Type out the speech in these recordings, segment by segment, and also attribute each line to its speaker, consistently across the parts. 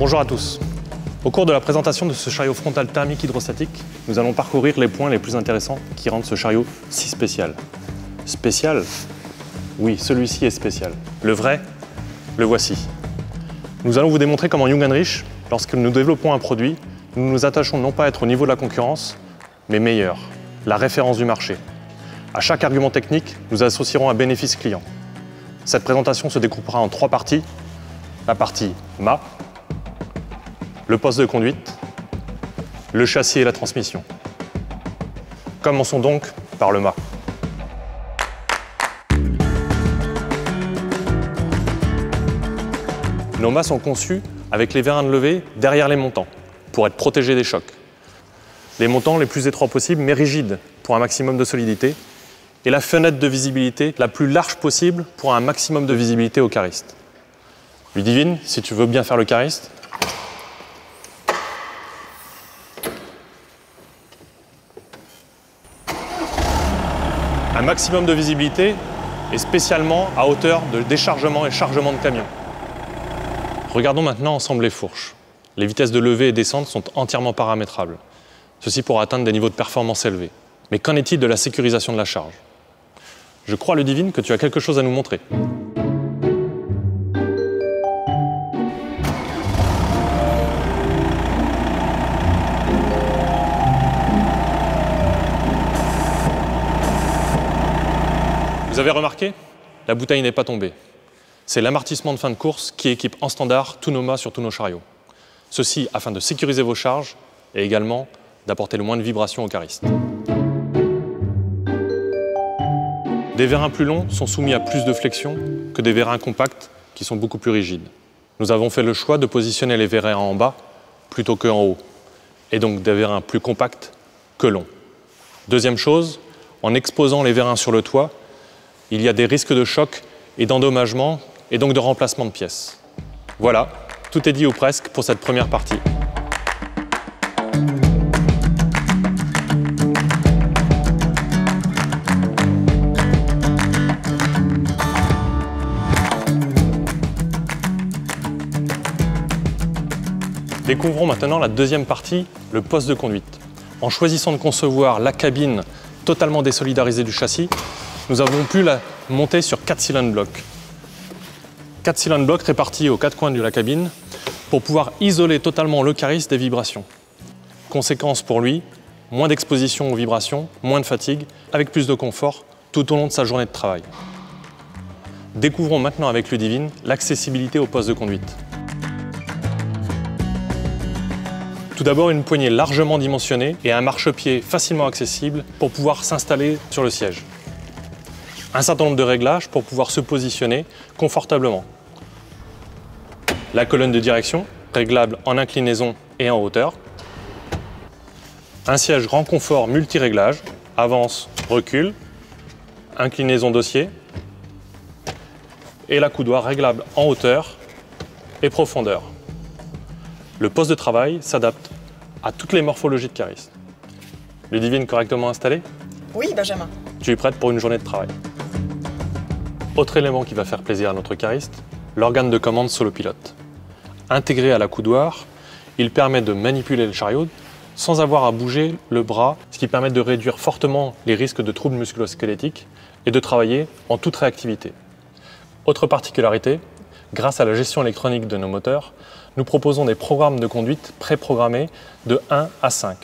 Speaker 1: Bonjour à tous. Au cours de la présentation de ce chariot frontal thermique hydrostatique, nous allons parcourir les points les plus intéressants qui rendent ce chariot si spécial. Spécial? Oui, celui-ci est spécial. Le vrai, le voici. Nous allons vous démontrer comment Young & Rich, lorsque nous développons un produit, nous nous attachons non pas à être au niveau de la concurrence, mais meilleur, la référence du marché. À chaque argument technique, nous associerons un bénéfice client. Cette présentation se découpera en 3 parties. La partie mât, le poste de conduite, le châssis et la transmission. Commençons donc par le mât. Nos mâts sont conçus avec les vérins de levée derrière les montants, pour être protégés des chocs. Les montants les plus étroits possibles, mais rigides, pour un maximum de solidité, et la fenêtre de visibilité la plus large possible pour un maximum de visibilité au cariste. Ludivine, si tu veux bien faire le cariste. Un maximum de visibilité, et spécialement à hauteur de déchargement et chargement de camion. Regardons maintenant ensemble les fourches. Les vitesses de levée et descente sont entièrement paramétrables. Ceci pour atteindre des niveaux de performance élevés. Mais qu'en est-il de la sécurisation de la charge? Je crois, Ludivine, que tu as quelque chose à nous montrer. Vous avez remarqué? La bouteille n'est pas tombée. C'est l'amortissement de fin de course qui équipe en standard tous nos mâts sur tous nos chariots. Ceci afin de sécuriser vos charges et également d'apporter le moins de vibrations au cariste. Des vérins plus longs sont soumis à plus de flexion que des vérins compacts qui sont beaucoup plus rigides. Nous avons fait le choix de positionner les vérins en bas plutôt qu'en haut, et donc des vérins plus compacts que longs. Deuxième chose, en exposant les vérins sur le toit, il y a des risques de choc et d'endommagement et donc de remplacement de pièces. Voilà, tout est dit ou presque pour cette première partie. Découvrons maintenant la deuxième partie, le poste de conduite. En choisissant de concevoir la cabine totalement désolidarisée du châssis, nous avons pu la monter sur 4 cylindres blocs. 4 cylindres blocs répartis aux 4 coins de la cabine pour pouvoir isoler totalement le cariste des vibrations. Conséquence pour lui, moins d'exposition aux vibrations, moins de fatigue, avec plus de confort tout au long de sa journée de travail. Découvrons maintenant avec Ludivine l'accessibilité au poste de conduite. Tout d'abord, une poignée largement dimensionnée et un marchepied facilement accessible pour pouvoir s'installer sur le siège. Un certain nombre de réglages pour pouvoir se positionner confortablement. La colonne de direction, réglable en inclinaison et en hauteur. Un siège grand confort multi-réglage, avance, recul, inclinaison dossier. Et la coudoir réglable en hauteur et profondeur. Le poste de travail s'adapte à toutes les morphologies de cariste. Ludivine correctement installée?
Speaker 2: Oui, Benjamin.
Speaker 1: Tu es prête pour une journée de travail. Autre élément qui va faire plaisir à notre cariste, l'organe de commande solo-pilote. Intégré à la coudoir, il permet de manipuler le chariot sans avoir à bouger le bras, ce qui permet de réduire fortement les risques de troubles musculo-squelettiques et de travailler en toute réactivité. Autre particularité, grâce à la gestion électronique de nos moteurs, nous proposons des programmes de conduite préprogrammés de 1 à 5.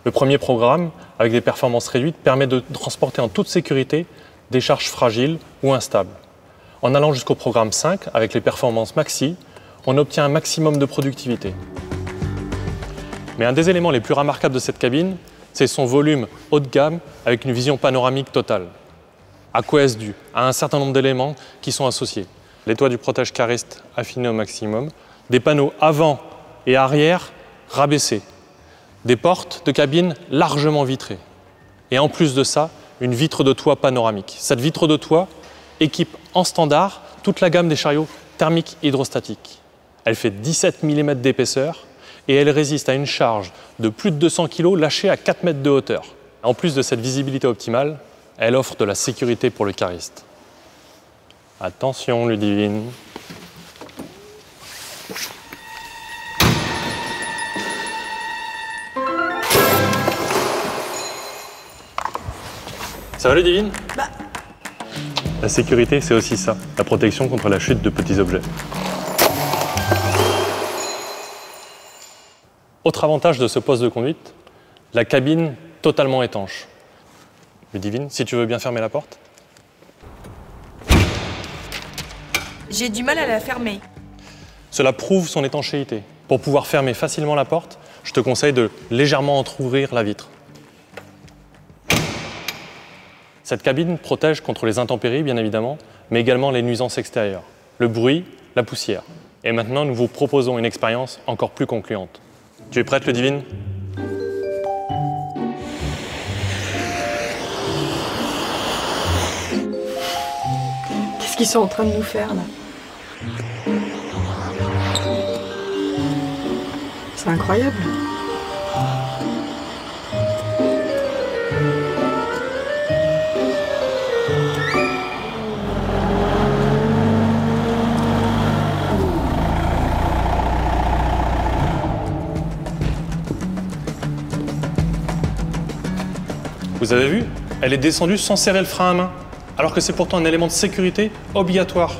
Speaker 1: Le premier programme, avec des performances réduites, permet de transporter en toute sécurité des charges fragiles ou instables. En allant jusqu'au programme 5, avec les performances maxi, on obtient un maximum de productivité. Mais un des éléments les plus remarquables de cette cabine, c'est son volume haut de gamme avec une vision panoramique totale. À quoi est-ce dû? À un certain nombre d'éléments qui sont associés. Les toits du protège cariste affinés au maximum, des panneaux avant et arrière rabaissés, des portes de cabine largement vitrées. Et en plus de ça, une vitre de toit panoramique. Cette vitre de toit équipe en standard toute la gamme des chariots thermiques hydrostatiques. Elle fait 17 mm d'épaisseur et elle résiste à une charge de plus de 200 kg lâchée à 4 mètres de hauteur. En plus de cette visibilité optimale, elle offre de la sécurité pour le cariste. Attention Ludivine. Ça va Ludivine?
Speaker 2: Bah...
Speaker 1: La sécurité, c'est aussi ça, la protection contre la chute de petits objets. Autre avantage de ce poste de conduite, la cabine totalement étanche. Ludivine, si tu veux bien fermer la porte.
Speaker 2: J'ai du mal à la fermer.
Speaker 1: Cela prouve son étanchéité. Pour pouvoir fermer facilement la porte, je te conseille de légèrement entrouvrir la vitre. Cette cabine protège contre les intempéries, bien évidemment, mais également les nuisances extérieures, le bruit, la poussière. Et maintenant, nous vous proposons une expérience encore plus concluante. Tu es prête, Ludivine?
Speaker 2: Qu'est-ce qu'ils sont en train de nous faire, là? C'est incroyable.
Speaker 1: Vous avez vu? Elle est descendue sans serrer le frein à main, alors que c'est pourtant un élément de sécurité obligatoire.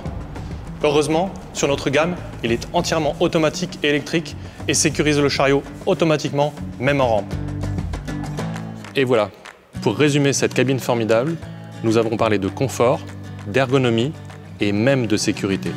Speaker 1: Heureusement, sur notre gamme, il est entièrement automatique et électrique et sécurise le chariot automatiquement, même en rampe. Et voilà, pour résumer cette cabine formidable, nous avons parlé de confort, d'ergonomie et même de sécurité.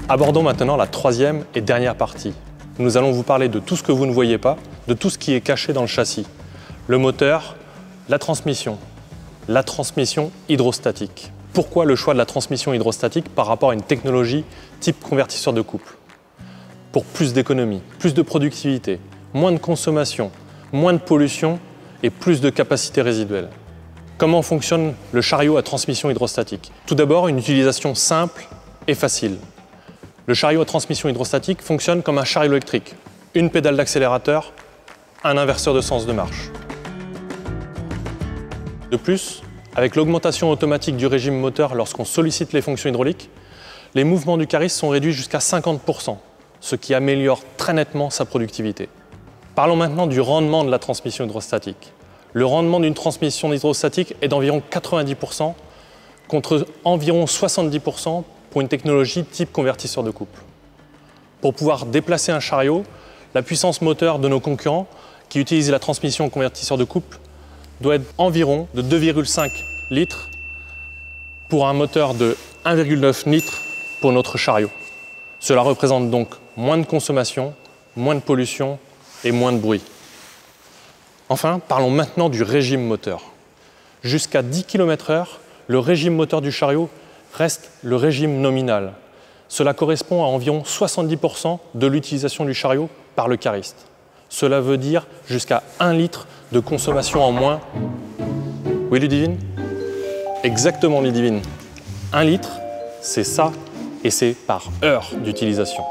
Speaker 1: Abordons maintenant la troisième et dernière partie. Nous allons vous parler de tout ce que vous ne voyez pas, de tout ce qui est caché dans le châssis. Le moteur, la transmission hydrostatique. Pourquoi le choix de la transmission hydrostatique par rapport à une technologie type convertisseur de couple? Pour plus d'économie, plus de productivité, moins de consommation, moins de pollution et plus de capacité résiduelle. Comment fonctionne le chariot à transmission hydrostatique? Tout d'abord, une utilisation simple et facile. Le chariot à transmission hydrostatique fonctionne comme un chariot électrique. Une pédale d'accélérateur, un inverseur de sens de marche. De plus, avec l'augmentation automatique du régime moteur lorsqu'on sollicite les fonctions hydrauliques, les mouvements du Caris sont réduits jusqu'à 50%, ce qui améliore très nettement sa productivité. Parlons maintenant du rendement de la transmission hydrostatique. Le rendement d'une transmission hydrostatique est d'environ 90% contre environ 70% pour une technologie type convertisseur de couple. Pour pouvoir déplacer un chariot, la puissance moteur de nos concurrents qui utilisent la transmission convertisseur de couple doit être environ de 2,5 litres pour un moteur de 1,9 litres pour notre chariot. Cela représente donc moins de consommation, moins de pollution et moins de bruit. Enfin, parlons maintenant du régime moteur. Jusqu'à 10 km/h, le régime moteur du chariot reste le régime nominal. Cela correspond à environ 70% de l'utilisation du chariot par le cariste. Cela veut dire jusqu'à 1 litre de consommation en moins. Oui, Ludivine? Exactement, Ludivine. 1 litre, c'est ça, et c'est par heure d'utilisation.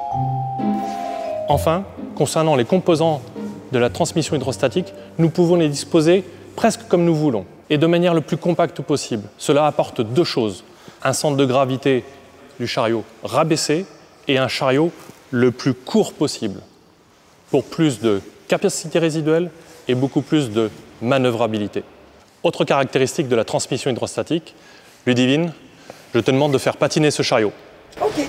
Speaker 1: Enfin, concernant les composants de la transmission hydrostatique, nous pouvons les disposer presque comme nous voulons, et de manière le plus compacte possible. Cela apporte deux choses. Un centre de gravité du chariot rabaissé et un chariot le plus court possible pour plus de capacité résiduelle et beaucoup plus de manœuvrabilité. Autre caractéristique de la transmission hydrostatique, Ludivine, je te demande de faire patiner ce chariot.
Speaker 2: Ok.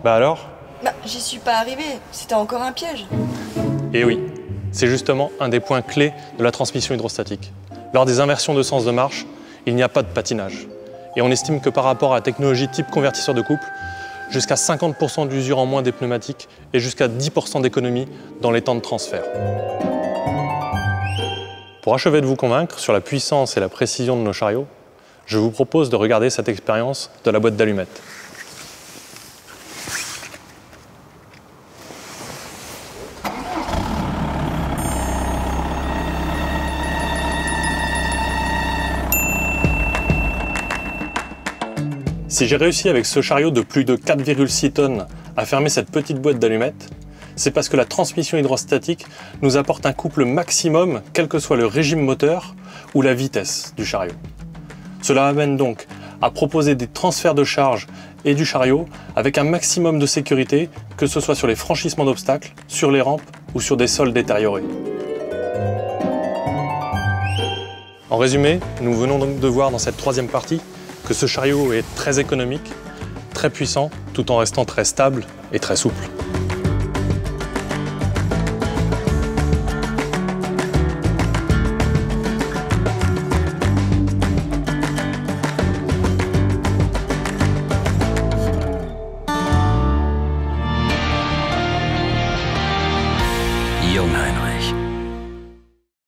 Speaker 1: Bah alors?
Speaker 2: Bah, j'y suis pas arrivée. C'était encore un piège.
Speaker 1: Et oui, c'est justement un des points clés de la transmission hydrostatique. Lors des inversions de sens de marche, il n'y a pas de patinage. Et on estime que par rapport à la technologie type convertisseur de couple, jusqu'à 50% d'usure en moins des pneumatiques et jusqu'à 10% d'économie dans les temps de transfert. Pour achever de vous convaincre sur la puissance et la précision de nos chariots, je vous propose de regarder cette expérience de la boîte d'allumettes. Si j'ai réussi avec ce chariot de plus de 4,6 tonnes à fermer cette petite boîte d'allumettes, c'est parce que la transmission hydrostatique nous apporte un couple maximum, quel que soit le régime moteur ou la vitesse du chariot. Cela amène donc à proposer des transferts de charge et du chariot avec un maximum de sécurité, que ce soit sur les franchissements d'obstacles, sur les rampes ou sur des sols détériorés. En résumé, nous venons donc de voir dans cette troisième partie que ce chariot est très économique, très puissant, tout en restant très stable et très souple.
Speaker 3: Jungheinrich.